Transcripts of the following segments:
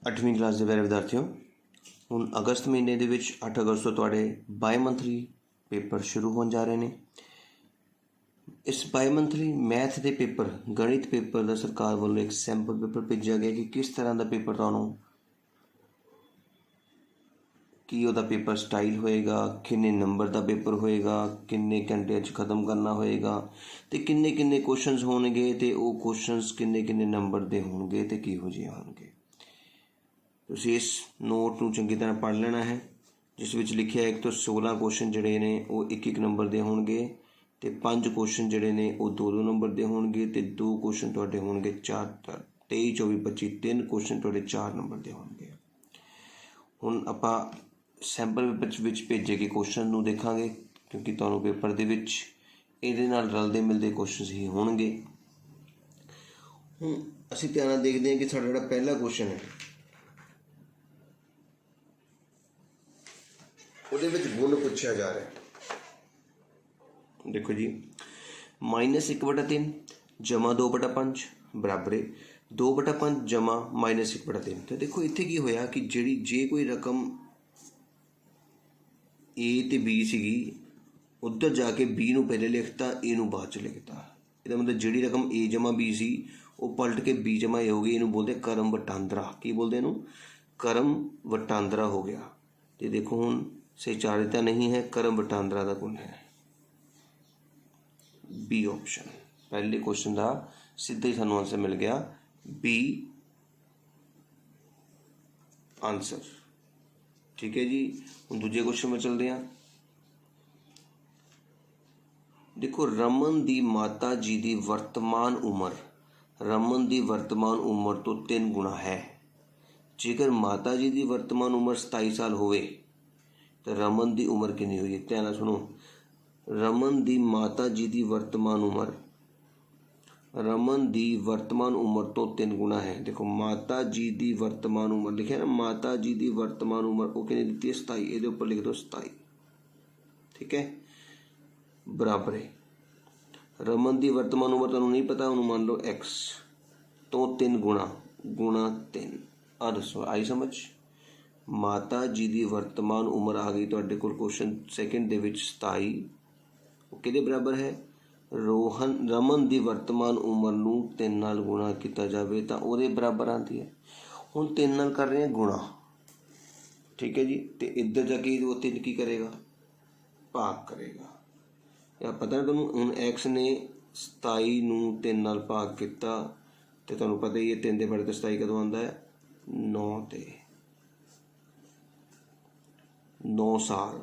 8ਵੀਂ class ਦੇ ਪਿਆਰੇ ਵਿਦਿਆਰਥੀਓ, ਹੁਣ ਅਗਸਤ ਮਹੀਨੇ ਦੇ ਵਿੱਚ 8 ਅਗਸਤ ਤੋਂ ਤੁਹਾਡੇ ਬਾਈ ਮੰਥਲੀ ਪੇਪਰ ਸ਼ੁਰੂ ਹੋਣ ਜਾ ਰਹੇ ਨੇ। ਇਸ ਬਾਈ ਮੰਥਲੀ ਮੈਥ ਦੇ ਪੇਪਰ, ਗਣਿਤ ਪੇਪਰ ਦਾ ਸਰਕਾਰ ਵੱਲੋਂ ਇੱਕ ਸੈਂਪਲ ਪੇਪਰ ਭੇਜਿਆ ਗਿਆ ਕਿ ਕਿਸ ਤਰ੍ਹਾਂ ਦਾ ਪੇਪਰ ਤੁਹਾਨੂੰ, ਕੀ ਉਹਦਾ ਪੇਪਰ ਸਟਾਈਲ ਹੋਏਗਾ, ਕਿੰਨੇ ਨੰਬਰ ਦਾ ਪੇਪਰ ਹੋਏਗਾ, ਕਿੰਨੇ ਘੰਟਿਆਂ 'ਚ ਖ਼ਤਮ ਕਰਨਾ ਹੋਏਗਾ ਅਤੇ ਕਿੰਨੇ ਕੁਐਸਚਨਸ ਹੋਣਗੇ ਅਤੇ ਉਹ ਕੁਐਸਚਨਸ ਕਿੰਨੇ ਨੰਬਰ ਦੇ ਹੋਣਗੇ ਅਤੇ ਕਿਹੋ ਜਿਹੇ ਹੋਣਗੇ। ਤੁਸੀਂ ਇਸ ਨੋਟ ਨੂੰ ਚੰਗੀ ਤਰ੍ਹਾਂ ਪੜ੍ਹ ਲੈਣਾ ਹੈ, ਜਿਸ ਵਿੱਚ ਲਿਖਿਆ 1 ਤੋਂ 16 ਕੁਐਸਚਨ ਜਿਹੜੇ ਨੇ ਉਹ 1 ਨੰਬਰ ਦੇ ਹੋਣਗੇ ਅਤੇ 5 ਕੁਐਸਚਨ ਜਿਹੜੇ ਨੇ ਉਹ 2 ਨੰਬਰ ਦੇ ਹੋਣਗੇ ਅਤੇ 2 ਕੁਐਸਚਨ ਤੁਹਾਡੇ ਹੋਣਗੇ 4, 23, 24, 25, 3 ਕੁਐਸਚਨ ਤੁਹਾਡੇ 4 ਨੰਬਰ ਦੇ ਹੋਣਗੇ। ਹੁਣ ਆਪਾਂ ਸੈਂਪਲ ਪੇਪਰ ਵਿੱਚ ਭੇਜੇ ਗਏ ਕੁਐਸਚਨ ਨੂੰ ਦੇਖਾਂਗੇ, ਕਿਉਂਕਿ ਤੁਹਾਨੂੰ ਪੇਪਰ ਦੇ ਵਿੱਚ ਇਹਦੇ ਨਾਲ ਰਲਦੇ ਮਿਲਦੇ ਕੁਐਸਚਨਸ ਹੀ ਹੋਣਗੇ। ਹੁਣ ਅਸੀਂ ਧਿਆਨ ਨਾਲ ਦੇਖਦੇ ਹਾਂ ਕਿ ਸਾਡਾ ਜਿਹੜਾ ਪਹਿਲਾ ਕੁਐਸਚਨ ਹੈ ਉਹਦੇ ਵਿੱਚ ਗੁਣ ਪੁੱਛਿਆ ਜਾ ਰਿਹਾ। ਦੇਖੋ ਜੀ, -1/3 ਜਮਾ 2/5 ਬਰਾਬਰ 2/5 ਜਮਾ -1/3। ਤਾਂ ਦੇਖੋ ਇੱਥੇ ਕੀ ਹੋਇਆ ਕਿ ਜੇ ਕੋਈ ਰਕਮ A ਅਤੇ B ਸੀਗੀ, ਉੱਧਰ ਜਾ ਕੇ B ਨੂੰ ਪਹਿਲੇ ਲਿਖਤਾ, A ਨੂੰ ਬਾਅਦ 'ਚ ਲਿਖਤਾ। ਇਹਦਾ ਮਤਲਬ ਜਿਹੜੀ ਰਕਮ A ਜਮਾ B ਸੀ ਉਹ ਪਲਟ ਕੇ B ਜਮਾ A ਹੋ ਗਈ। ਇਹਨੂੰ ਬੋਲਦੇ ਕਰਮ ਵਟਾਂਦਰਾ। ਕੀ ਬੋਲਦੇ ਇਹਨੂੰ? ਕਰਮ ਵਟਾਂਦਰਾ ਹੋ ਗਿਆ। ਅਤੇ ਦੇਖੋ ਹੁਣ ਸਹਿਚਾਰਿਤਾ ਨਹੀਂ ਹੈ, ਕਰਮ ਵਟਾਂਦਰਾ ਦਾ ਗੁਣ ਹੈ। B ਆਪਸ਼ਨ ਪਹਿਲੇ ਕੁਐਸਚਨ ਦਾ ਸਿੱਧਾ ਹੀ ਸਾਨੂੰ ਆਨਸਰ ਮਿਲ ਗਿਆ, B ਆਨਸਰ। ਠੀਕ ਹੈ ਜੀ। ਹੁਣ ਦੂਜੇ ਕੁਐਸਚਨ ਵਿੱਚ ਚੱਲਦੇ ਹਾਂ। ਦੇਖੋ, ਰਮਨ ਦੀ ਮਾਤਾ ਜੀ ਦੀ ਵਰਤਮਾਨ ਉਮਰ ਤੋਂ 3 ਗੁਣਾ ਹੈ। ਜੇਕਰ ਮਾਤਾ ਜੀ ਦੀ ਵਰਤਮਾਨ ਉਮਰ 27 ਸਾਲ ਹੋਵੇ ਤਾਂ ਰਮਨ ਦੀ ਉਮਰ ਕਿੰਨੀ ਹੋਈ ਹੈ? ਧਿਆਨ ਨਾਲ ਸੁਣੋ। ਰਮਨ ਦੀ ਮਾਤਾ ਜੀ ਦੀ ਵਰਤਮਾਨ ਉਮਰ ਤੋਂ 3 ਗੁਣਾ ਹੈ। ਦੇਖੋ, ਮਾਤਾ ਜੀ ਦੀ ਵਰਤਮਾਨ ਉਮਰ ਲਿਖਿਆ ਨਾ, ਮਾਤਾ ਜੀ ਦੀ ਵਰਤਮਾਨ ਉਮਰ ਉਹ ਕਿੰਨੀ ਦਿੱਤੀ ਹੈ? 27। ਇਹਦੇ ਉੱਪਰ ਲਿਖ ਦਿਓ 27। ਠੀਕ ਹੈ, ਬਰਾਬਰ ਹੈ। ਰਮਨ ਦੀ ਵਰਤਮਾਨ ਉਮਰ ਤੁਹਾਨੂੰ ਨਹੀਂ ਪਤਾ, ਉਹਨੂੰ ਮੰਨ ਲਓ x ਤੋਂ 3 ਗੁਣਾ 3। ਆ ਦੱਸੋ, ਆਈ ਸਮਝ? ਮਾਤਾ ਜੀ ਦੀ ਵਰਤਮਾਨ ਉਮਰ ਆ ਗਈ ਤੁਹਾਡੇ ਕੋਲ ਕੁਐਸਚਨ ਸੈਕਿੰਡ ਦੇ ਵਿੱਚ 27। ਉਹ ਕਿਹਦੇ ਬਰਾਬਰ ਹੈ? ਰਮਨ ਦੀ ਵਰਤਮਾਨ ਉਮਰ ਨੂੰ 3 ਨਾਲ ਗੁਣਾ ਕੀਤਾ ਜਾਵੇ ਤਾਂ ਉਹਦੇ ਬਰਾਬਰ ਆਉਂਦੀ ਹੈ। ਹੁਣ 3 ਨਾਲ ਕਰ ਰਹੇ ਹਾਂ ਗੁਣਾ, ਠੀਕ ਹੈ ਜੀ। ਅਤੇ ਇੱਧਰ ਜਾ ਕੇ ਉਹ 3 ਕੀ ਕਰੇਗਾ? ਭਾਗ ਕਰੇਗਾ। ਜਾਂ ਪਤਾ ਨਾ ਤੁਹਾਨੂੰ, ਹੁਣ x ਨੇ 27 ਨੂੰ 3 ਨਾਲ ਭਾਗ ਕੀਤਾ ਅਤੇ ਤੁਹਾਨੂੰ ਪਤਾ ਹੀ ਹੈ 3 ਦੇ ਬੜੇ ਤੋਂ 27 ਕਦੋਂ ਆਉਂਦਾ ਹੈ? 9 ਸਾਲ।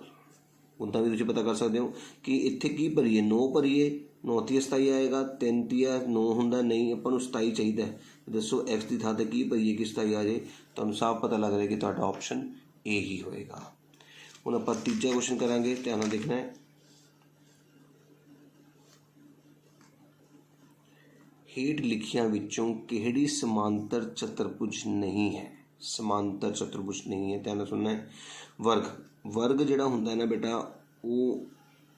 ਉੱਦਾਂ ਵੀ ਤੁਸੀਂ ਪਤਾ ਕਰ ਸਕਦੇ ਹੋ ਕਿ ਇੱਥੇ ਕੀ ਭਰੀਏ? 9 ਭਰੀਏ, 9 ਤੀਆ 27 ਆਏਗਾ, 3 ਤੀਆ 9 ਹੁੰਦਾ, ਨਹੀਂ ਆਪਾਂ ਨੂੰ 27 ਚਾਹੀਦਾ। ਦੱਸੋ x ਦੀ ਥਾਂ 'ਤੇ ਕੀ ਭਰੀਏ ਕਿ 27 ਆ ਜਾਏ? ਤੁਹਾਨੂੰ ਸਾਫ਼ ਪਤਾ ਲੱਗ ਰਿਹਾ ਕਿ ਤੁਹਾਡਾ ਆਪਸ਼ਨ A ਹੀ ਹੋਏਗਾ। ਹੁਣ ਆਪਾਂ ਤੀਜਾ ਕੁਐਸਚਨ ਕਰਾਂਗੇ, ਧਿਆਨ ਨਾਲ ਦੇਖਣਾ ਹੈ। ਹੇਠ ਲਿਖੀਆਂ ਵਿੱਚੋਂ ਕਿਹੜੀ ਸਮਾਂਤਰ ਚਤੁਰਭੁਜ ਨਹੀਂ ਹੈ? ਸਮਾਂਤਰ ਚਤੁਰਭੁਜ ਨਹੀਂ ਹੈ, ਧਿਆਨ ਨਾਲ ਸੁਣਨਾ ਹੈ। ਵਰਗ ਜਿਹੜਾ ਹੁੰਦਾ ਨਾ ਬੇਟਾ, ਉਹ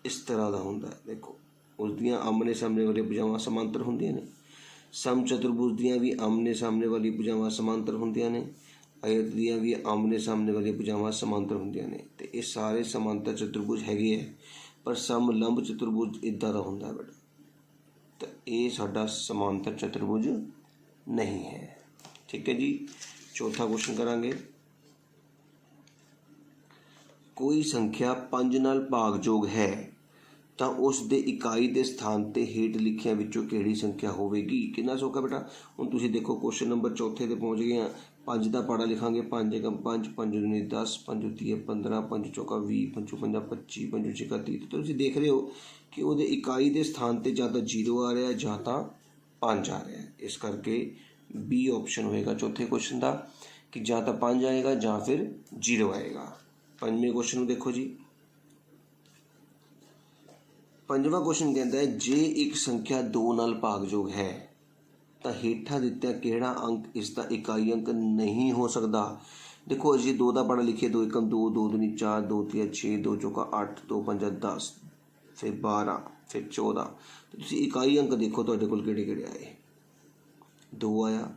ਇਸ ਤਰ੍ਹਾਂ ਦਾ ਹੁੰਦਾ ਹੈ। ਦੇਖੋ, ਉਸਦੀਆਂ ਆਮਣੇ ਸਾਹਮਣੇ ਵਾਲੀਆਂ ਭੁਜਾਵਾਂ ਸਮਾਂਤਰ ਹੁੰਦੀਆਂ ਨੇ। ਸਮ ਚਤੁਰਭੁਜ ਦੀਆਂ ਵੀ ਆਮਣੇ ਸਾਹਮਣੇ ਵਾਲੀ ਭੁਜਾਵਾਂ ਸਮਾਂਤਰ ਹੁੰਦੀਆਂ ਨੇ। ਆਇਤ ਦੀਆਂ ਵੀ ਆਮਣੇ ਸਾਹਮਣੇ ਵਾਲੀਆਂ ਭੁਜਾਵਾਂ ਸਮਾਂਤਰ ਹੁੰਦੀਆਂ ਨੇ। ਅਤੇ ਇਹ ਸਾਰੇ ਸਮਾਂਤਰ ਚਤੁਰਭੁਜ ਹੈਗੇ ਹੈ, ਪਰ ਸਮਲੰਬ ਚਤੁਰਭੁਜ ਇੱਦਾਂ ਦਾ ਹੁੰਦਾ ਹੈ ਬੇਟਾ। ਤਾਂ ਇਹ ਸਾਡਾ ਸਮਾਂਤਰ ਚਤੁਰਭੁਜ ਨਹੀਂ ਹੈ। ਠੀਕ ਹੈ ਜੀ। ਚੌਥਾ ਕੁਐਸਚਨ ਕਰਾਂਗੇ। ਕੋਈ ਸੰਖਿਆ 5 ਨਾਲ ਭਾਗਯੋਗ ਹੈ ਤਾਂ ਉਸ ਦੇ ਇਕਾਈ ਦੇ ਸਥਾਨ 'ਤੇ ਹੇਠ ਲਿਖਿਆਂ ਵਿੱਚੋਂ ਕਿਹੜੀ ਸੰਖਿਆ ਹੋਵੇਗੀ? ਕਿੰਨਾ ਸੌਖਾ ਬੇਟਾ। ਹੁਣ ਤੁਸੀਂ ਦੇਖੋ, ਕੁਐਸਚਨ ਨੰਬਰ 4 'ਤੇ ਪਹੁੰਚ ਗਏ ਹਾਂ। 5 ਦਾ ਪਾੜਾ ਲਿਖਾਂਗੇ, 5 × 5, 5 × 2 10, 5 × 3 15, 5 × 4 20, 5 × 5 25, 5 × 6 30। ਤੁਸੀਂ ਦੇਖ ਰਹੇ ਹੋ ਕਿ ਉਹਦੇ ਇਕਾਈ ਦੇ ਸਥਾਨ 'ਤੇ ਜਾਂ ਤਾਂ 0 ਆ ਰਿਹਾ ਜਾਂ ਤਾਂ 5 ਆ ਰਿਹਾ। ਇਸ ਕਰਕੇ B ਆਪਸ਼ਨ ਹੋਏਗਾ ਚੌਥੇ ਕੁਐਸਚਨ ਦਾ, ਕਿ ਜਾਂ ਤਾਂ 5 ਆਏਗਾ ਜਾਂ ਫਿਰ 0 ਆਏਗਾ। ਪੰਜਵੇਂ ਕੁਐਸਚਨ ਨੂੰ ਦੇਖੋ ਜੀ। ਪੰਜਵਾਂ ਕੁਐਸਚਨ ਕਹਿੰਦਾ ਹੈ, ਜੇ ਇੱਕ ਸੰਖਿਆ 2 ਨਾਲ ਭਾਗਯੋਗ ਹੈ ਤਾਂ ਹੇਠਾਂ ਦਿੱਤਾ ਕਿਹੜਾ ਅੰਕ ਇਸ ਦਾ ਇਕਾਈ ਅੰਕ ਨਹੀਂ ਹੋ ਸਕਦਾ? ਦੇਖੋ, ਅਸੀਂ 2 ਦਾ ਪਾੜਾ ਲਿਖੀਏ, 2 × 1 2, 2 × 2 4, 2 × 3 6, 2 × 4 8, 2 × 5 10, ਫਿਰ 12, ਫਿਰ 14। ਤੁਸੀਂ ਇਕਾਈ ਅੰਕ ਦੇਖੋ ਤੁਹਾਡੇ ਕੋਲ ਕਿਹੜੇ ਆਏ। 2 ਆਇਆ,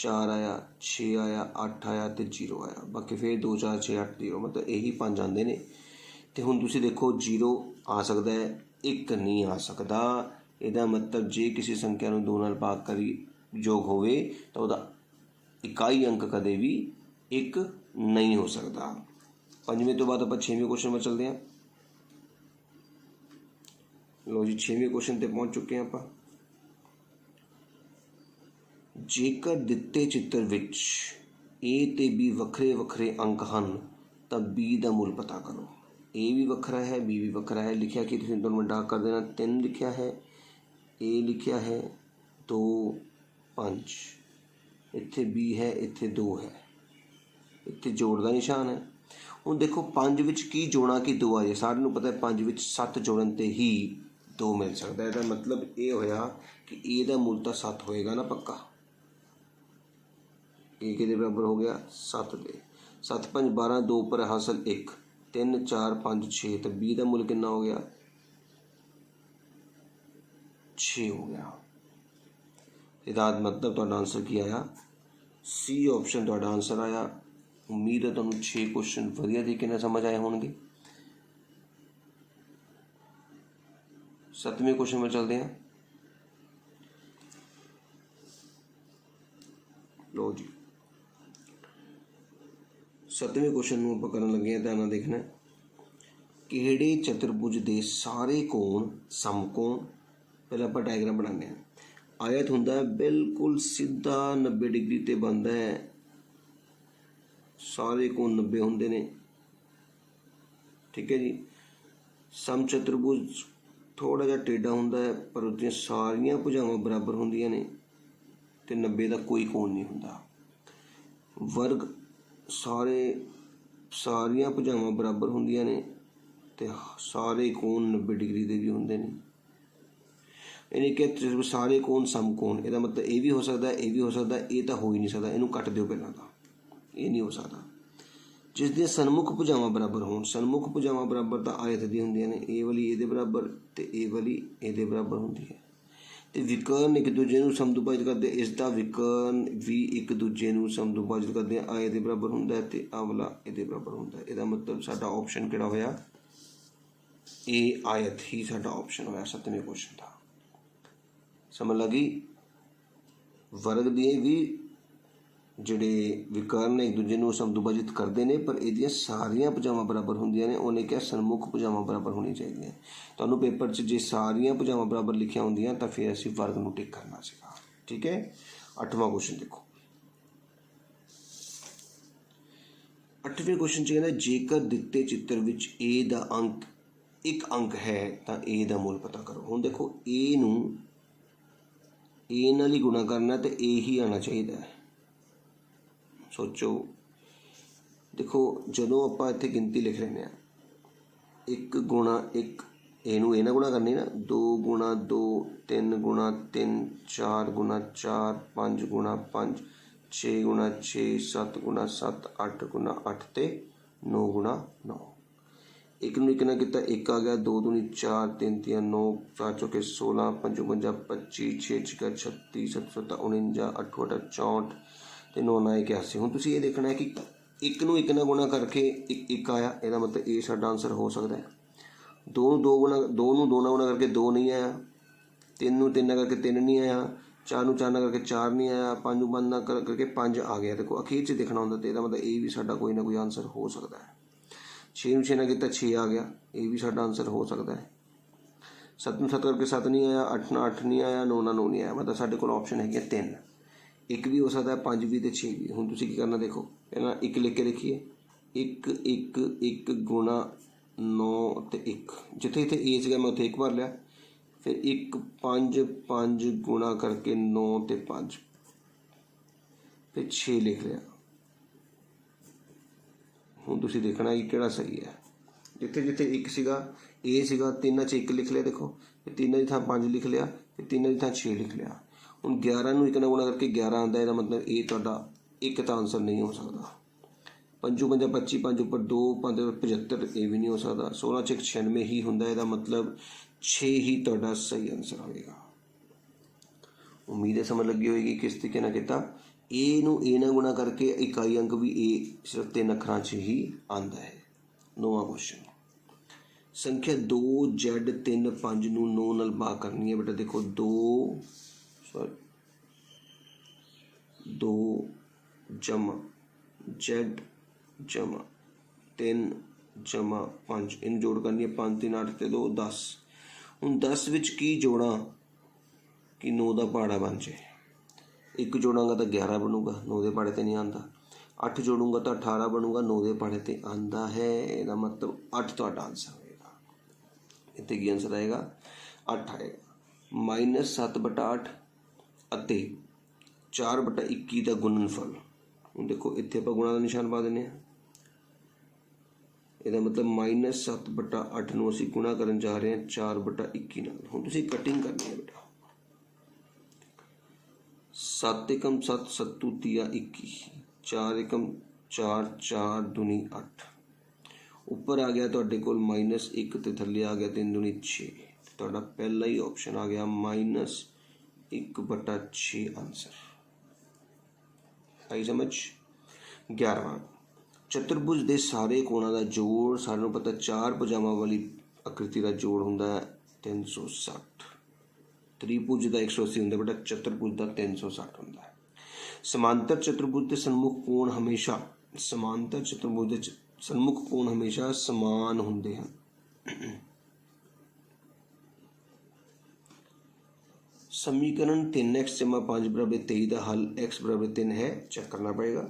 4 ਆਇਆ, 6 ਆਇਆ, 8 आया तो 0 आया। बाकी फिर 2 4 6 8 0 मतलब यही 5 आते हैं। तो हुण तुसीं देखो 0 आ सकता है, 1 नहीं आ सकता। ਇਹਦਾ मतलब जे किसी संख्या ਨੂੰ 2 ਨਾਲ भाग करी योग होवे तो ਉਹਦਾ इकाई अंक कदे भी 1 नहीं हो सकता। 5वें तो बाद ਆਪਾਂ 6वें क्वेश्चन में चलते हैं। लो जी 6वें क्वेश्चन ते पहुँच चुके हैं ਆਪਾਂ। जेकर दिते चित्र विच ए ते बी वखरे वखरे अंक हैं तो बी का मुल पता करो। ए भी वखरा है, बी भी वखरा है। लिखा कि तुसीं दोनों में डाक कर देना। 3 लिखा है, ए लिखा है, 2 5, इत्थे बी है, इत्थे 2 है, इत्थे जोड़ का निशान है। हुण देखो 5 विच की जोड़ना कि 2 आ जाए। सारिਆਂ ਨੂੰ पता है 5 विच 7 जोड़न ते ही 2 मिल सकता है। इसका मतलब ये होया कि ए का मुल तो 7 होएगा ना पक्का। ए के बराबर हो गया 7 दे। 7 5 12, 2 पर हासिल 1, 3 4 5 6। तो बी का मुल कितना हो गया? 6 हो गया। इसका मतलब तो आंसर की आया सी ऑप्शन तो आंसर आया। उम्मीद है तुहानूं 6 क्वेश्चन वधिया तरीके नाल समझ आए होणगे। 7वें क्वेश्चन में चलते हैं। लो जी 7वें क्वेश्चन में आप करन लगे हैं। ध्यान नाल देखना किहड़े चतुर्भुज के सारे कोण समकोण। पहले आप डायग्राम बनाने हैं। आयत हुंदा है बिल्कुल सीधा 90 डिग्री ते बनता है। सारे कोण 90 होंदे ने। ठीक है जी। सम चतुर्भुज थोड़ा जिहा टेढ़ा हुंदा है पर उसदियां सारियां भुजावां बराबर होंदियां ने ते 90 का कोई कोण नहीं हुंदा। वर्ग सारियां भुजावां बराबर होंदियां ने ते सारे कोण 90 डिग्री के भी होंदे ने। इन्हें क्या सारे कोण समकोण। इसका मतलब ये भी हो सकता है, ये भी हो सकता है, ये तो हो ही नहीं सकता। इनू कट दो पहला तो, ये नहीं हो सकता। जिस दी सन्मुख भुजावां बराबर होण। सन्मुख भुजावां बराबर तो आयत दी होंदियां ने। ये वाली ये बराबर ते ये वाली ये बराबर होंदी है। तो विकर्ण एक दूजे को समदुभाजित करते। इसका विकर्ण भी एक दूजे को समदुभाजित करते। आ ये बराबर होंदा है ते आ वाला ये बराबर होंदा है। इसका मतलब साडा ऑप्शन किहड़ा होया? ए आयत ही साडा ऑप्शन होया 7वें क्वेश्चन का। समझ लगी? वर्ग दिए भी जिहड़े विकर्ण एक दूजे को समदुभाजित करते हैं पर ये सारियां भुजावां बराबर होंदियां ने। उन्हें क्या सन्मुख भुजावां बराबर होनी चाहिए। तुहानूं पेपर च जे सारियां भुजावां बराबर लिखिया होंदियां तो फिर असीं वर्ग नूं टिक करना सीगा। ठीक है। 8वां क्वेश्चन देखो। 8वें क्वेश्चन च कहना जेकर दिते चित्र विच ए दा अंक 1 अंक है तो ए दा मुल पता करो। हुण देखो ए नूं ए नाल ही गुणा करना तो ए ही आना चाहिए। सोचो देखो जदों आपां इत्थे गिनती लिख लैंदे आ 1 गुणा 1 ਇਹਨੂੰ ਇਹ ਨਾਲ ਗੁਣਾ ਕਰਨੀ ना 2 गुणा 2 3 गुणा 3 4 गुणा 4 5 गुणा 5 6 गुणा 6 7 गुणा 7 8 गुणा 8 ਤੇ 9 गुणा 9। एक नूं एक ना किता 1 आ गया 2 दूनी 4 3 3 9 4 चौके 16 5 55 25 6 6 36 7 7 49 8 8 64 ਤੇ 9 9 81। ਹੁਣ ਤੁਸੀਂ ਇਹ ਦੇਖਣਾ है कि एक नूं एक नाल गुणा करके एक आया। ਇਹਦਾ मतलब ये साडा आंसर हो सकता है। 2 नूं 2 नाल गुणा करके 2 नहीं आया। 3 नूं 3 नाल करके 3 नहीं आया। 4 नूं 4 नाल करके 4 नहीं आया। 5 नूं 5 नाल करके 5 आ गया। देखो अखीर च देखना होंदा तो ਇਹਦਾ मतलब ये भी साडा कोई ना कोई आंसर हो सकता है। 6 नूं 6 नाल कीता 6 आ गया। ये भी साडा आंसर हो सकता है। 7 नूं 7 करके 7 नहीं आया। 8 नाल 8 नहीं आया। 9 नाल 9 नहीं आया। मतलब साडे कोल ऑप्शन है 3। 1 भी हो सकता है, 5 भी तो 6 भी। हुण तुसीं की करना देखो पहला 1 लिख के लिखिए 1 1 1 गुणा 9 ते 1 जिथे इतने ए सीगा मैं उत्थे 1 भर लिया। फिर 1 5 5 गुणा करके 9 ते 5 फिर 6 लिख लिया। हुण तुसीं देखना कि किहड़ा सही है। जिथे जिथे 1 सीगा ए सीगा 3 च 1 लिख लिया। देखो फिर 3 की थां 5 लिख लिया। फिर 3 की थां 6 लिख लिया। हुण 11 नूं 1 नाल गुणा करके 11 आंदा। इसदा मतलब ये तुहाडा एक तो आंसर नहीं हो सकता। 5 5 25 5 ऊपर 2 5 75 ये भी नहीं हो सकता। 16 च 96 ही होंदा। इसदा मतलब 6 ही तुहाडा सही आंसर होएगा। उम्मीद है समझ लगी होएगी किस तरीके नाल कीता। ए ਨੂੰ ए ਨਾਲ ਗੁਣਾ ਕਰਕੇ ਇਕਾਈ ਅੰਕ ਵੀ ए ਸਿਰਫ 3 ਅੱਖਰਾਂ 'ਚ ਹੀ ਆਉਂਦਾ ਹੈ। 9ਵਾਂ ਕੁਐਸਚਨ, संख्या 2 Z 3 5 ਨੂੰ 9 ਨਾਲ ਭਾਗ ਕਰਨੀ है बेटा। देखो 2 जमा Z जमा 3 जमा 5 इन जोड़ करनी है। 5 3 8 ਤੇ 2 10। ਹੁਣ 10 ਵਿੱਚ ਕੀ ਜੋੜਾਂ कि 9 ਦਾ ਪਹਾੜਾ ਬਣ ਜਾਏ। 1 ਜੋੜਾਂਗਾ ਤਾਂ 11 ਬਣੂਗਾ, 9 ਦੇ ਪਹਾੜੇ ਤੇ नहीं आता। 8 जोड़ूंगा तो 18 बनूगा, 9 ਦੇ ਪਹਾੜੇ ਤੇ ਆਂਦਾ है। ਇਹਦਾ मतलब 8 ਤੁਹਾਡਾ आंसर होएगा। इतने की आंसर आएगा 8 आएगा। -7/8 ਅਤੇ 4/21 ਦਾ ਗੁਣਨਫਲ। ਹੁਣ ਦੇਖੋ ਇੱਥੇ ਆਪਾਂ ਗੁਣਾ ਦਾ ਨਿਸ਼ਾਨ ਪਾ ਦਿੰਦੇ ਹਾਂ। ਇਹਦਾ मतलब -7/8 ਨੂੰ ਅਸੀਂ ਗੁਣਾ ਕਰਨ ਜਾ ਰਹੇ ਹਾਂ 4/21 ਨਾਲ। ਹੁਣ ਤੁਸੀਂ ਕਟਿੰਗ ਕਰਨੀ ਹੈ ਬੇਟਾ। 7 एकम 7 7 तिया 21, 4 एकम 4 4 दूनी 8। ਉੱਪਰ ਆ ਗਿਆ ਤੁਹਾਡੇ ਕੋਲ -1 ਤੇ ਥੱਲੇ ਆ ਗਿਆ 3 दूनी 6। ਤੁਹਾਡਾ ਪਹਿਲਾ ਹੀ ਆਪਸ਼ਨ ਆ ਗਿਆ -1/6 ਆਨਸਰ। ਆਈ ਸਮਝ। 11ਵਾਂ, ਚਤੁਰਭੁਜ ਦੇ ਸਾਰੇ ਕੋਣਾਂ ਦਾ ਜੋੜ। ਸਾਨੂੰ ਪਤਾ 4 ਭੁਜਾਵਾਂ ਵਾਲੀ ਆਕ੍ਰਿਤੀ ਦਾ ਜੋੜ ਹੁੰਦਾ ਹੈ 360। त्रिभुज का 180 होंगे बेटा, चतुर्भुज का 360 होंगे। समांतर चतुर्भुज के सन्मुख कोण हमेशा समान होंगे हैं। समीकरण 3x = 5 = 23 का हल x = 3 है। चेक करना पड़ेगा।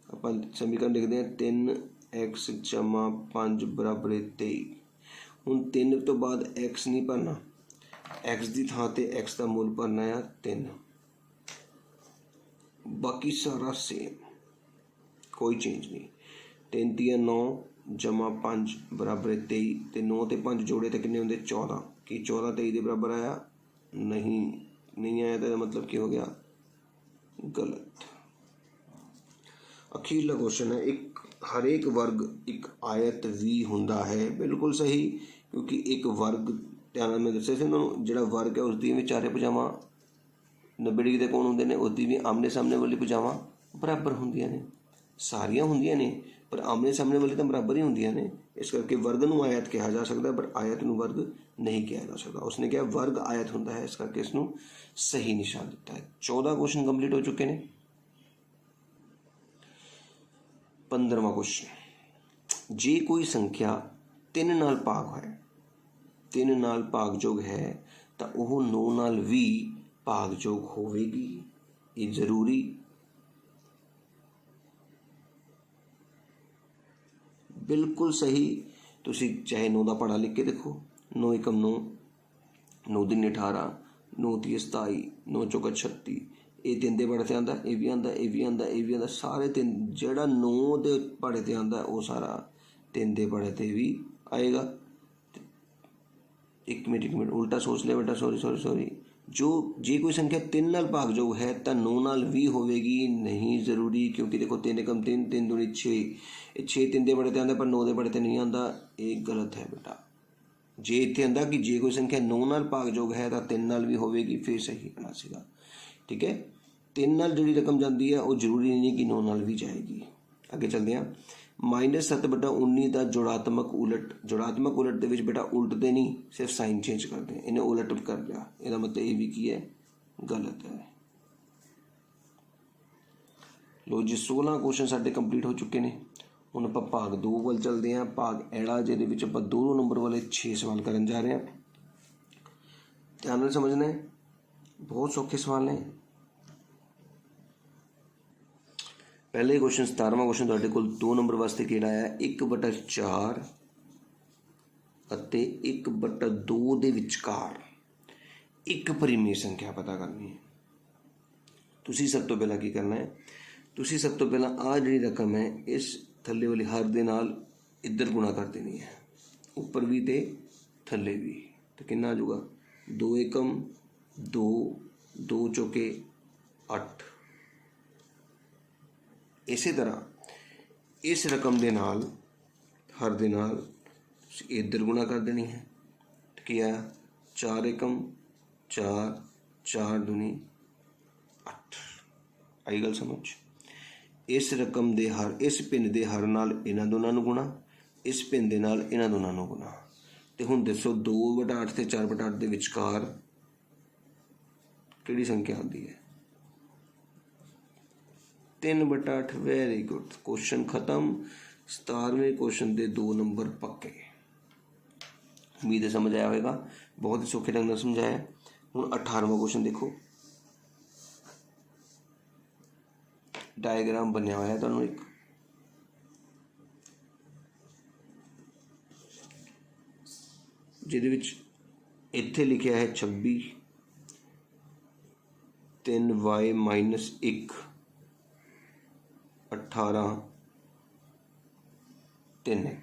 अपन समीकरण लिखते हैं 3x = 5 = 23। हूँ 3 तो बाद x नहीं भरना, एक्स की थां ते एक्स का मुल भरना है 3। बाकी सारा सेम, कोई चेंज नहीं। 3 तिया 9 जमा 5 बराबर 23 ते 9 ते 5 जोड़े तो कितने होंगे 14। कि 14 23 के बराबर आया? नहीं आया तो मतलब क्या हो गया? गलत। अखीरला क्वेश्चन है, एक हर एक वर्ग एक आयत भी होंदा है। बिल्कुल सही, क्योंकि एक वर्ग ध्यान में दस्या सी उन्होंने, जो वर्ग है उसकी भी चारे भुजावां 90 डिग्री के कोण होंगे ने, उसकी भी आमने सामने वाली भुजावां बराबर होंदियां ने। सारियां होंदियां ने पर आमने सामने वाली तो बराबर ही होंदियां ने। इस करके वर्ग नूं आयत कहा जा सकता है, पर आयत नूं वर्ग नहीं कहा जा सकता। उसने कहा वर्ग आयत होंदा है, इस करके इसनूं सही निशान दिता है। 14 क्वेश्चन कंप्लीट हो चुके हैं। 15वां क्वेश्चन, जे कोई संख्या 3 नाल भाग है, 3 नाल भागयोग है तो वह 9 नाल भी भागयोग होवेगी। ये जरूरी? बिल्कुल सही। तुसी चाहे 9 का पढ़ा लिख के देखो। 9 एकम 9, 9 दूनी 18, 9 तीय 27, 9 चौका 36। ये 3 दे पढ़े ते आंदा, ये भी आंदा, ये भी आंदा, ये भी आंदा। सारे 3 जेड़ा 9 दे पढ़े ते आंदा वो सारा 3 दे पढ़े ते भी आएगा। एक मिनट उल्टा सोच लिया बेटा, सॉरी। जो जे कोई संख्या 3 नाल भागयोग है तो 9 नाल भी होवेगी? नहीं जरूरी, क्योंकि देखो 3 एकम 3, 3 दूनी 6। 6 3 दे पढ़े ते आंदा पर 9 दे पढ़े ते नहीं आंदा। ये गलत है बेटा। जे इत्थे आंदा कि जे कोई संख्या 9 नाल भागयोग है तो 3 नाल भी होवेगी, फिर सही होना सीगा। ठीक है, 3 नाल जिहड़ी रकम जाती है वो जरूरी नहीं कि 9 नाल भी जाएगी। अगे चलते हैं। -7/19 का जोड़ात्मक उलट दे विच बेटा उलटते नहीं, सिर्फ साइन चेंज करते हैं। इन्हें उलट कर लिया, इसका मतलब ये भी की है? गलत है। लो जी, 16 क्वेश्चन साडे कंप्लीट हो चुके हैं। हुण आपां भाग 2 वाल चलते हैं। भाग एड़ा जिहदे विच आपां 2 नंबर वाले 6 सवाल करन जा रहे हैं। ध्यान नाल समझना है, बहुत सौखे सवाल ने। पहले क्वेश्चन 17वां क्वेश्चन तुहाडे कोल 2 नंबर वास्ते किहड़ा है? 1/4 ਅਤੇ 1/2 ਦੇ ਵਿਚਕਾਰ एक परिमेय संख्या पता करनी है। तुसी सब तो पहला की करना है, तुसी सब तो पहला आ जिहड़ी रकम है इस थल्ले वाली हर दे नाल इधर गुणा कर देनी है, ऊपर भी ते थल्ले भी। तो कितना आ जाऊगा? 2 एकम 2, 2 चौके 8। इसी तरह इस रकम के नाल हर दे नाल इधर गुणा कर देनी है। क्या? 4 एकम 4, 4 दूनी 8। आई गल समझ। इस रकम दे हर, इस पिन दे हर नाल इन्हां दोनां नूं गुणा, इस पिन दे नाल इन्हां दोनां नूं गुणा। तो हुण दसो 2/8 ते 4/8 दे विचकार किहड़ी संख्या आती है? 3/8। वेरी गुड, क्वेश्चन खत्म। 17वें क्वेश्चन के 2 नंबर पक्के। उम्मीद है समझ आया होगा, बहुत ही सौखे ढंग नाल समझाया। हुण 18वां क्वेश्चन देखो, डायग्राम बनया होया तुहानूं एक, जिहदे विच इत्थे लिखिया है 26, 3y - 1, 18, 3x।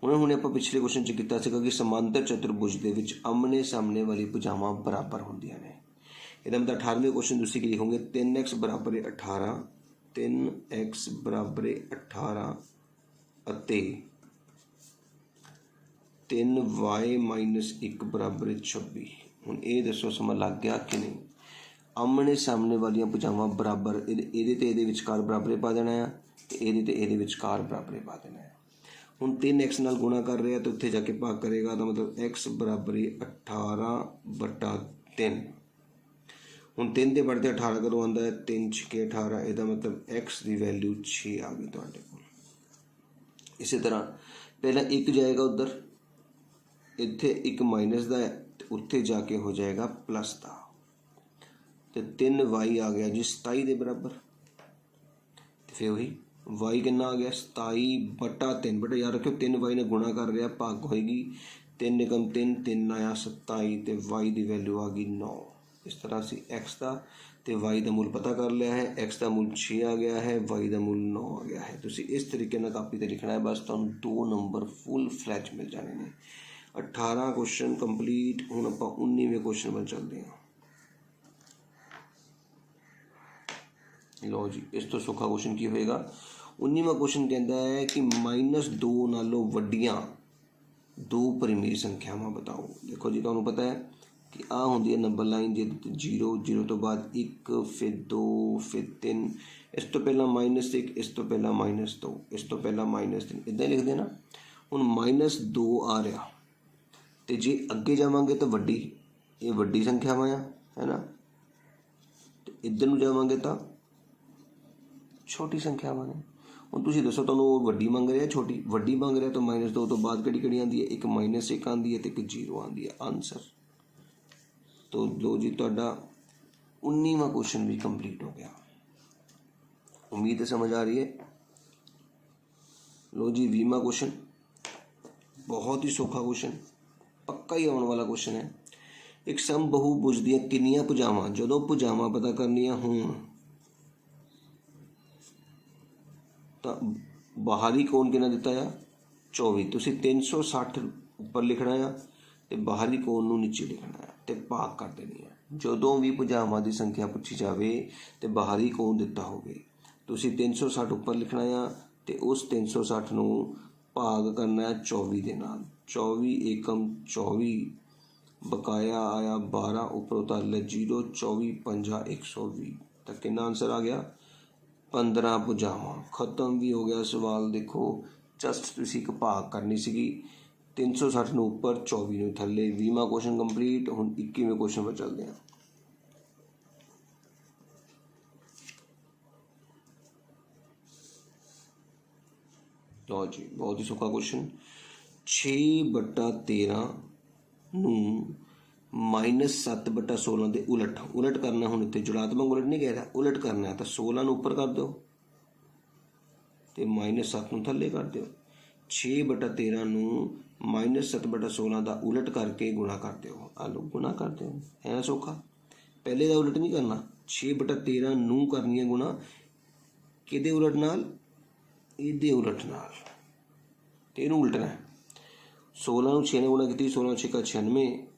हुणे आपां पिछले क्वेश्चन च कीता सीगा कि समांतर चतुर्भुज दे विच आमने सामने वाली भुजावां बराबर होंदियां ने। ਇਹਦਾ मतलब 18वें क्वेश्चन ਤੁਸੀਂ ਕੀ ਲਿਖੋਗੇ? 3x बराबर है 18, 3x बराबर है 18 ਅਤੇ 3y - 1 बराबर है 26। ਹੁਣ ਇਹ ਦੱਸੋ ਸਮਾਂ ਲੱਗ ਗਿਆ ਕਿ ਨਹੀਂ? ਆਮਣੇ ਸਾਹਮਣੇ ਵਾਲੀਆਂ ਭੁਜਾਵਾਂ ਬਰਾਬਰ, ਇਹਦੇ ਤੇ ਇਹਦੇ ਵਿਚਕਾਰ ਬਰਾਬਰੇ ਪਾ ਦੇਣਾ ਆ, ਤੇ ਇਹਦੇ ਤੇ ਇਹਦੇ ਵਿਚਕਾਰ ਬਰਾਬਰੇ ਪਾ ਦੇਣਾ ਆ। ਹੁਣ 3x ਨਾਲ ਗੁਣਾ ਕਰ ਰਿਹਾ ਤਾਂ ਉੱਥੇ ਜਾ ਕੇ ਭਾਗ ਕਰੇਗਾ, ਤਾਂ ਮਤਲਬ x ਬਰਾਬਰ ਹੈ 18/3। ਹੁਣ 3 ਦੇ ਵੜਦੇ 18 ਕਦੋਂ ਆਉਂਦਾ ਹੈ? 3 × 6 = 18। ਇਹਦਾ ਮਤਲਬ x ਦੀ ਵੈਲਿਊ 6 ਆ ਗਈ ਤੁਹਾਡੇ ਕੋਲ। ਇਸੇ ਤਰ੍ਹਾਂ ਪਹਿਲਾਂ 1 ਜਾਏਗਾ ਉੱਧਰ, ਇੱਥੇ 1 ਮਾਈਨਸ ਦਾ ਹੈ, ਤੇ ਉੱਥੇ ਜਾ ਕੇ ਹੋ ਜਾਏਗਾ ਪਲੱਸ ਦਾ, ਤੇ 3y ਆ ਗਿਆ ਜੀ 27 ਦੇ ਬਰਾਬਰ। ਤੇ ਫਿਰ ਉਹੀ y ਕਿੰਨਾ ਆ ਗਿਆ? 27/3। ਬੇਟਾ ਯਾਦ ਰੱਖਿਓ 3y ਨਾਲ ਗੁਣਾ ਕਰ ਰਿਹਾ, ਭਾਗ ਹੋਏਗੀ 3 × 3 3 ਆਇਆ 27, ਤੇ y ਦੀ ਵੈਲਿਊ ਆ ਗਈ 9। इस तरह से x का तो y का मूल पता कर लिया है, x का मूल 6 आ गया है, y का मूल 9 आ गया है। तो इस तरीके ना कापी ते लिखना है, बस तुहानूं 2 नंबर फुल फ्लैज मिल जाने ने। 18 क्वेश्चन कंप्लीट। हुण आपां 19वें क्वेश्चन वल चलते हैं। लो जी, इस तो सौखा क्वेश्चन की होएगा? 19वां क्वेश्चन कहता है कि -2 नालों वड्डियां 2 परिमेय संख्यावां बताओ। देखो जी, तुहानूं पता है कि आ होंदी है नंबर लाइन, जे 0, 0 तो बाद 1, फिर 2, फिर 3, इस तो पहला -1, इस तो पहला -2, इस तो पहला -3, इदा ही लिखते ना। हुण -2 आ रहा, तो जे अगे जावांगे तो वड्डी, ये वड्डी संख्यावां है ना, तो इधर नूं जावांगे तो छोटी संख्यावां ने। हुण तुसीं दसो तुहानूं वड्डी मंग रहा छोटी? वड्डी मंग रहा तो -2 तो बाद किहड़ी आंदी है? एक -1 आंदी है, तो एक 0 आंदी है। आंसर तो लो जी, तुहाडा 19वां क्वेश्चन भी कंप्लीट हो गया। उम्मीद है समझ आ रही है। लो जी, 20वां क्वेश्चन बहुत ही सौखा क्वेश्चन, पक्का ही आने वाला क्वेश्चन है। एक समबहुभुज ਦੀਆਂ ਕਿੰਨੀਆਂ ਭੁਜਾਵਾਂ, ਜਦੋਂ ਭੁਜਾਵਾਂ ਪਤਾ ਕਰਨੀਆਂ ਹੋਣ ਤਾਂ ਬਾਹਰੀ ਕੋਣ ਕਿੰਨਾ ਦਿੱਤਾ ਆ? 24। ਤੁਸੀਂ 360 ਉੱਪਰ ਲਿਖਣਾ ਆ, ਤੇ ਬਾਹਰੀ ਕੋਣ ਨੂੰ ਨੀਚੇ ਲਿਖਣਾ ਹੈ, ਤੇ ਭਾਗ ਕਰ ਦੇਣੀ ਹੈ। ਜਦੋਂ ਵੀ ਭੁਜਾਵਾਂ ਦੀ ਸੰਖਿਆ ਪੁੱਛੀ ਜਾਵੇ ਤੇ ਬਾਹਰੀ ਕੋਣ ਦਿੱਤਾ ਹੋਵੇ, ਤੁਸੀਂ 360 ਉੱਪਰ ਲਿਖਣਾ ਆ, ਤੇ ਉਸ 360 ਨੂੰ ਭਾਗ ਕਰਨਾ ਹੈ 24 ਦੇ ਨਾਲ। 24 ਏਕਮ 24, ਬਕਾਇਆ ਆਇਆ 12, ਉੱਪਰੋਂ ਤਾਂ ਲੈ 0, 24 ਪੰਜਾ 120, ਤਾਂ ਕਿੰਨਾ ਆਂਸਰ ਆ ਗਿਆ? 15 ਭੁਜਾਵਾਂ। ਖਤਮ ਵੀ ਹੋ ਗਿਆ ਸਵਾਲ। ਦੇਖੋ ਜਸਟ ਤੁਸੀਂ ਇੱਕ ਭਾਗ ਕਰਨੀ ਸੀਗੀ, 360 ਨੂੰ ਉੱਪਰ 24 ਨੂੰ ਥੱਲੇ। 20ਵਾਂ क्वेश्चन कंप्लीट। ਹੁਣ 21वें क्वेश्चन पर चलते हैं। लो जी, बहुत ही सौखा क्वेश्चन। 6/13 ਨੂੰ -7/16 ਦੇ उलट करना। ਹੁਣ ਇੱਥੇ ਜੁੜਾਤਮਕ उलट नहीं कह रहा, उलट करना है, तो 16 ਨੂੰ ਉੱਪਰ ਕਰ ਦਿਓ ਤੇ -7 ਨੂੰ ਥੱਲੇ ਕਰ ਦਿਓ। 6/13 ਨੂੰ -7/16 ਦਾ उलट करके गुणा कर दो। आलो गुणा कर दो, है ना सौखा। पहले का उलट नहीं करना, 6/13 नूं करनी है गुणा किहदे उलट नाल? इहदे उलट नाल, ते इहनूं उलटना है। 16 नूं 6 ने गुणा की, 16 6 का 96,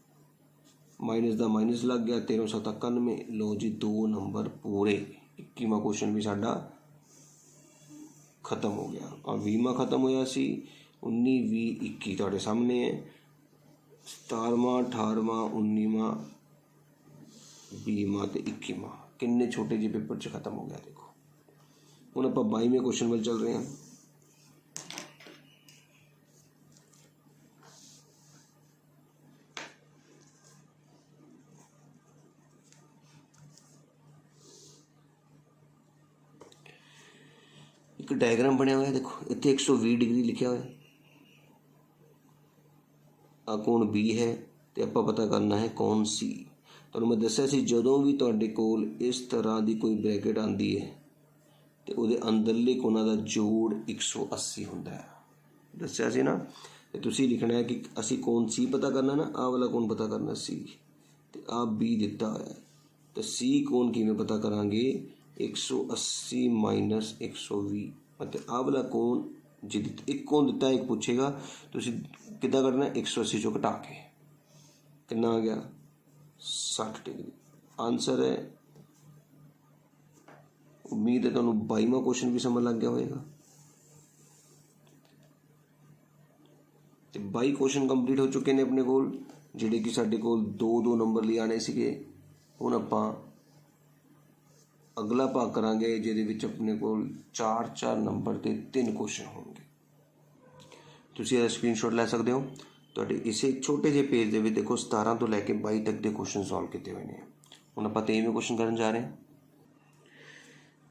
माइनस का माइनस लग गया, 13 7 91। लो जी, 2 नंबर पूरे। 21वां क्वेश्चन भी साडा खत्म हो गया। और 20वां खत्म होया सी। 19 20 21 तुहाडे सामने है। 17वां 18वां 19वां 20वां ते 21वां किन्ने छोटे ਜਿਹੇ पेपर 'ਚ खत्म हो गया। देखो ਹੁਣ ਆਪਾਂ 22वें क्वेश्चन ਵੱਲ ਚੱਲ ਰਹੇ ਹਾਂ। एक डायग्राम बनया हुआ है। देखो इतने 120 डिग्री लिखा हुआ है, आ कोण बी है तो आप पता करना है कौन सी। तो मैं दसिया सी जदों भी तुहाडे कोल इस तरह की कोई ब्रैकेट आती है तो वो अंदरले कोणा का जोड़ 180 होंदा है। दसिया सी ना। तो तुसीं लिखना है कि असी कौन सी पता करना ना, आ वाला कौन पता करना सी, तो आ बी दिता हुआ है। तो सी कौन किवें पता करांगे, 180 माइनस 120, मतलब आ वाला कौन जी एक कौन दिता एक पूछेगा तुसीं किद्दां कढना, 180 चों घटा के कितना आ गया 60 डिग्री। आंसर है। उम्मीद है तुहानूं 22वां क्वेश्चन भी समझ लग गया होएगा। तो 22 क्वेश्चन कंप्लीट हो चुके हैं अपने कोल, जिहड़े कि साडे कोल 2-2 नंबर लिए आने सीगे। हुण आपां अगला भाग करांगे जिहदे विच अपने कोल 4-4 नंबर के 3 क्वेश्चन होंगे। तुसीं इहदा स्क्रीनशॉट लै सकदे हो। तुहाडे इसे छोटे ਜਿਹੇ पेज दे विच देखो 17 तो लैके 22 तक के क्वेश्चन सॉल्व किए हुए हैं। हुण आपां 23वें क्वेश्चन करन जा रहे हैं।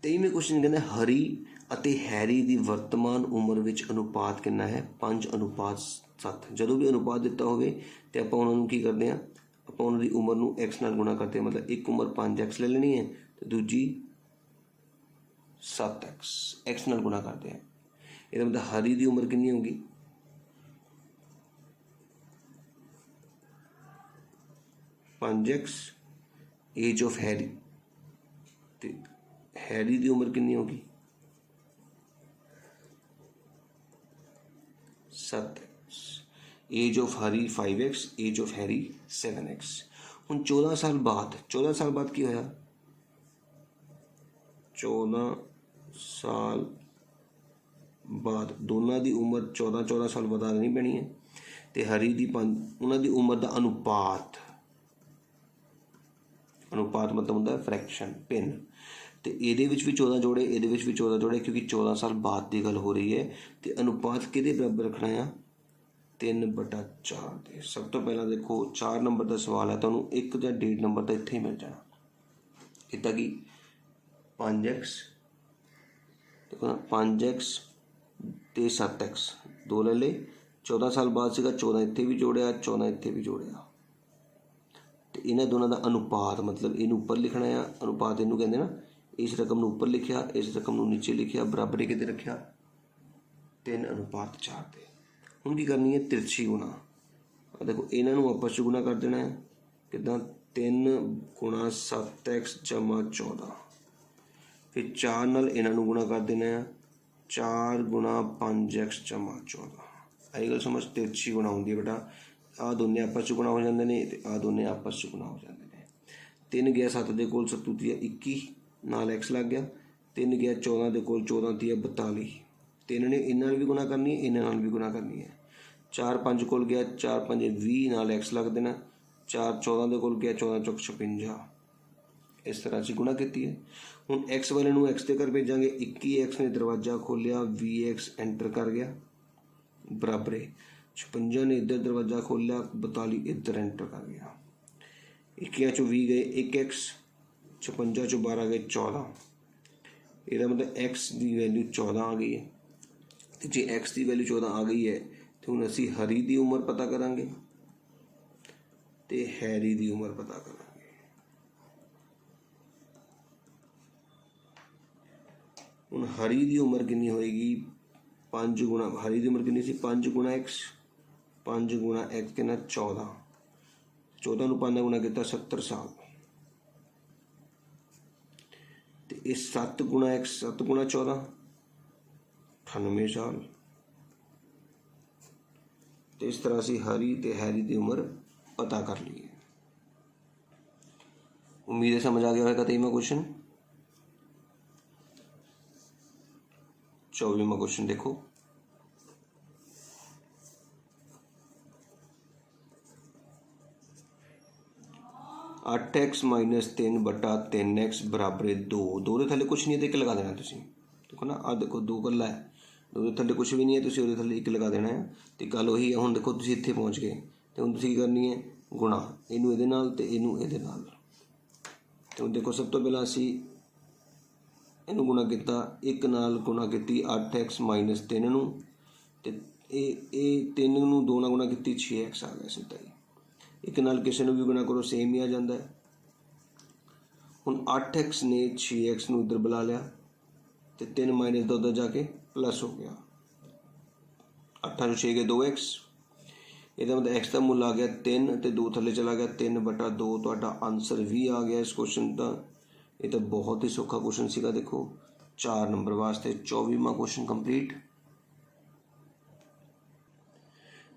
23वें क्वेश्चन कहते हरी ਅਤੇ हैरी की वर्तमान उम्र विच अनुपात कितना है, 5:7। ਜਦੋਂ भी अनुपात दिता होवे तो आपां उन्हां नूं की करदे हां, आपां उन्हां दी उम्र नूं x नाल गुणा करते हैं। मतलब एक उम्र 5x ले लेनी है तो दूजी 7x, x नाल गुणा करते हैं। ਇਹਦਾ मतलब हरी की उम्र कितनी होगी, 5x एज ऑफ हैरी, तो हैरी की उम्र कितनी होगी 7x, age of Harry 5x, age of Harry 7x। हुण 14 साल बाद की होया, 14 साल बाद दोनों की उम्र 14 साल बता देनी पैनी है। तो हरी की 5 उन्होंने की उम्र का अनुपात मतलब होंदा है फ्रैक्शन पिन। तो ये भी 14 जोड़े, ये भी 14 जोड़े, क्योंकि 14 साल बाद की गल हो रही है। तो अनुपात किहदे बराबर रखना है, 3/4 के। सब तो पहला देखो 4 नंबर का सवाल है, तो एक या 1.5 नंबर तो इत्थे ही मिल जाना। इतना कि 5x देखो ना, 5x ते 7x दो ले ले। 14 साल बाद सीगा, 14 इत्थे भी जोड़िया, 14 इत्थे भी जोड़िया। तो इन्हां दोनों का अनुपात मतलब इनू उपर लिखना है, अनुपात इनू कहते ना। इस रकम उपर लिखा, इस रकम नीचे लिखा, बराबर किते रखा 3:4 ते। हुण की करनी है, तिरछी गुणा। देखो इन्हों आपस च गुणा कर देना है, किदा 3 × 7x = 14। फिर 4 नाल इन्हों गुणा कर देना है, 4 × 5x = 14। आई गल समझ, तिरछी गुणा होंगी बेटा। आ दोने आपस च गुणा हो जाते हैं, तो आ दोने आपस च गुणा हो जाते हैं। 3 गया 7 के कोल, 7 21 नाल x लग गया। 3 गया 14 के कोल, 14 42। 3 ने इन्हां भी गुणा करनी है, इन्हां भी गुणा करनी है। 4 5 कोल गया, 4 5 20 नाल x लग देना। 4 14 के कोल गया, 14 चौक 56। इस तरह से गुणा की है। हुण x वाले नूं x ते कर भेजांगे। 21x ने दरवाजा खोलिया, 20x एंटर कर गया, बराबरे 56 ने इधर दरवाजा खोलिया, 42 इधर एंटर कर गया। 21 चो 20 गए 1x, 56 चो 12 गए 14। इसका मतलब x की वैल्यू 14 आ गई है। तो जे x की वैल्यू 14 आ गई है तो हुण असीं हरी की उम्र पता करांगे ते हैरी की उम्र पता करांगे। हुण हरी की उम्र कितनी होएगी, 5 गुणा हरी की उम्र कितनी सी 5 × x, 5 × x कितना 14। 14 नूं 5 गुणा किया 70 साल। तो इस 7 × x 7 × 14 98 साल। तो इस तरह से हरी ते हैरी की उम्र पता कर ली है। उम्मीद है समझ आ गया होगा 23वां क्वेश्चन। 24वां क्वेश्चन देखो। 8x - 3 बटा 3x बराबर 2 2 ਦੇ ਥੱਲੇ ਕੁਛ ਨਹੀਂ ਹੈ ਤੇ 1 ਲਗਾ ਦੇਣਾ ਤੁਸੀਂ ਦੇਖੋ ਨਾ ਆ ਦੇਖੋ 2 ਇਕੱਲਾ ਹੈ 2 ਦੇ ਥੱਲੇ ਕੁਛ ਵੀ ਨਹੀਂ ਹੈ ਤੁਸੀਂ ਉਹਦੇ ਥੱਲੇ 1 ਲਗਾ ਦੇਣਾ ਹੈ ਤੇ ਗੱਲ ਉਹੀ ਹੈ। ਹੁਣ ਦੇਖੋ ਤੁਸੀਂ ਇੱਥੇ ਪਹੁੰਚ ਗਏ ਤੇ ਹੁਣ ਤੁਸੀਂ ਕੀ ਕਰਨੀ ਹੈ ਗੁਣਾ ਇਹਨੂੰ ਇਹਦੇ ਨਾਲ ਤੇ ਇਹਨੂੰ ਇਹਦੇ ਨਾਲ। ਤੇ ਹੁਣ ਦੇਖੋ ਸਭ ਤੋਂ ਪਹਿਲਾਂ ਅਸੀਂ ਇਹਨੂੰ ਗੁਣਾ ਕੀਤਾ 1 ਨਾਲ ਗੁਣਾ ਕੀਤੀ 8x - 3 ਨੂੰ ਤੇ ਇਹ 3 ਨੂੰ 2 ਨਾਲ ਗੁਣਾ ਕੀਤੀ 6x ਆ ਗਿਆ ਸਿੱਧਾ ਹੀ। 1 ਨਾਲ ਕਿਸੇ ਨੂੰ ਵੀ ਗੁਣਾ ਕਰੋ ਸੇਮ ਹੀ ਆ ਜਾਂਦਾ ਹੈ। ਹੁਣ 8x ਨੇ 6x ਨੂੰ ਇੱਧਰ ਬੁਲਾ ਲਿਆ ਤੇ 3 - 2 ਉੱਧਰ ਜਾ ਕੇ प्लस हो गया 8 जो 6 गए 2x ਇਹਦਾ ਮਤਲਬ x ਦਾ ਮੁੱਲ ਆ ਗਿਆ 3 ਤੇ 2 ਥੱਲੇ ਚਲਾ ਗਿਆ 3/2 ਤੁਹਾਡਾ ਆਨਸਰ ਵੀ ਆ ਗਿਆ ਇਸ ਕੁਐਸਚਨ ਦਾ। ਇਹ ਤਾਂ ਬਹੁਤ ਹੀ ਸੌਖਾ ਕੁਐਸਚਨ ਸੀਗਾ। ਦੇਖੋ 4 ਨੰਬਰ ਵਾਸਤੇ 24ਵਾਂ ਕੁਐਸਚਨ ਕੰਪਲੀਟ।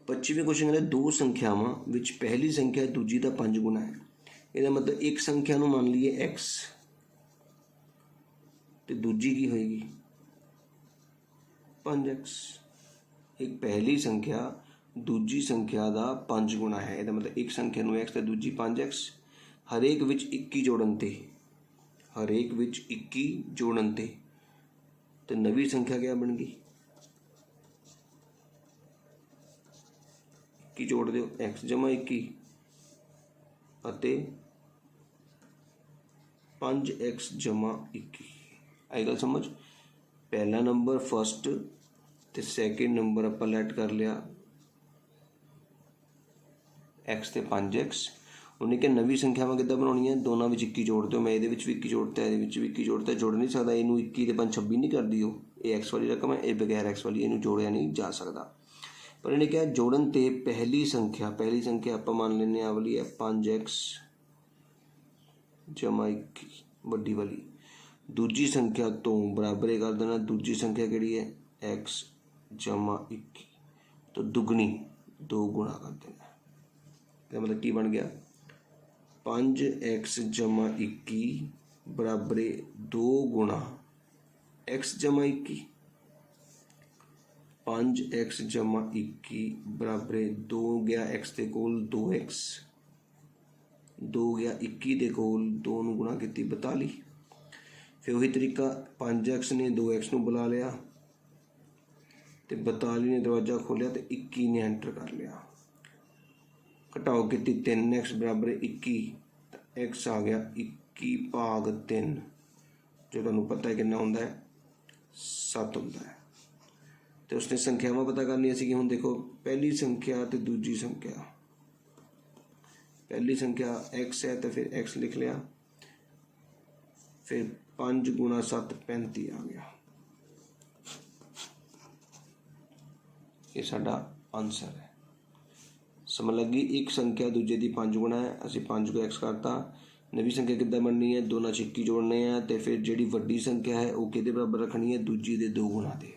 25ਵੇਂ ਕੁਐਸਚਨ ਕਹਿੰਦਾ ਦੋ ਸੰਖਿਆਵਾਂ ਵਿੱਚ ਪਹਿਲੀ ਸੰਖਿਆ ਦੂਜੀ ਦਾ 5 ਗੁਣਾ ਹੈ। ਇਹਦਾ ਮਤਲਬ ਇੱਕ ਸੰਖਿਆ ਨੂੰ ਮੰਨ ਲਈਏ x ਤੇ ਦੂਜੀ ਕੀ ਹੋਏਗੀ 5x। एक पहली संख्या दूजी संख्या का 5 गुणा है। ਇਹਦਾ मतलब एक संख्या ਨੂੰ x ਤੇ ਦੂਜੀ 5x ਹਰੇਕ ਵਿੱਚ 21 ਜੋੜਨ ਤੇ ਹਰੇਕ ਵਿੱਚ 21 ਜੋੜਨ ਤੇ ਨਵੀਂ ਸੰख्या क्या बन गई 21 जोड़ ਦਿਓ x = 21 ਅਤੇ 5x = 21। आई गल समझ। पहला नंबर फर्स्ट तो सैकेंड नंबर आप लैट कर लिया x तो 5x। उन्हें क्या नवी संख्यावां किद्दां बनाउणियां दोनों में 21 जोड़ दो। मैं ये भी 21 जोड़ता ये भी 21 जोड़ता जुड़ नहीं सकता। इनू 21 ते 5 26 नहीं कर दी ये x वाली रकम है ये बगैर x वाली इनू जोड़िया नहीं जा सकता। पर इन्हें क्या जोड़न ते पहली संख्या आप मान लेने आ वाली है 5x = 21 वड्डी वाली। दूजी संख्या तो बराबर कर देना दूजी संख्या किहड़ी है x = 21 तो दुगनी 2 गुणा कर देना। तो मतलब की बन गया 5x = 21 बराबर 2 गुणा x = 21। 5x = 21 बराबर 2 गया x के कोल 2x 2 गया 21 के कोल 2 नूं गुणा की 42। फिर वही तरीका 5x ने 2x को बुला लिया तो 42 ने दरवाजा खोलिया तो 21 ने एंटर कर लिया। घटाओ की 3x बराबर 21 तो x आ गया 21/3 जो तुहानूं पता है कितना होंदा है 7 होंदा है। तो उसने संख्यावां पता करनी सी कि हुण देखो पहली संख्या तो दूजी संख्या पहली संख्या x है तो फिर x लिख लिया फिर 5 × 7 = 35 आ गया। ये साडा आंसर है। समझ लगी। एक संख्या दूजे की 5 गुणा है असीं 5 को x करता। नवी संख्या किद्दां बननी है दोनों 'च 21 जोड़ने हैं तो फिर जिहड़ी वड्डी संख्या है वो किहदे बराबर रखनी है दूजी दे 2 गुणा दे।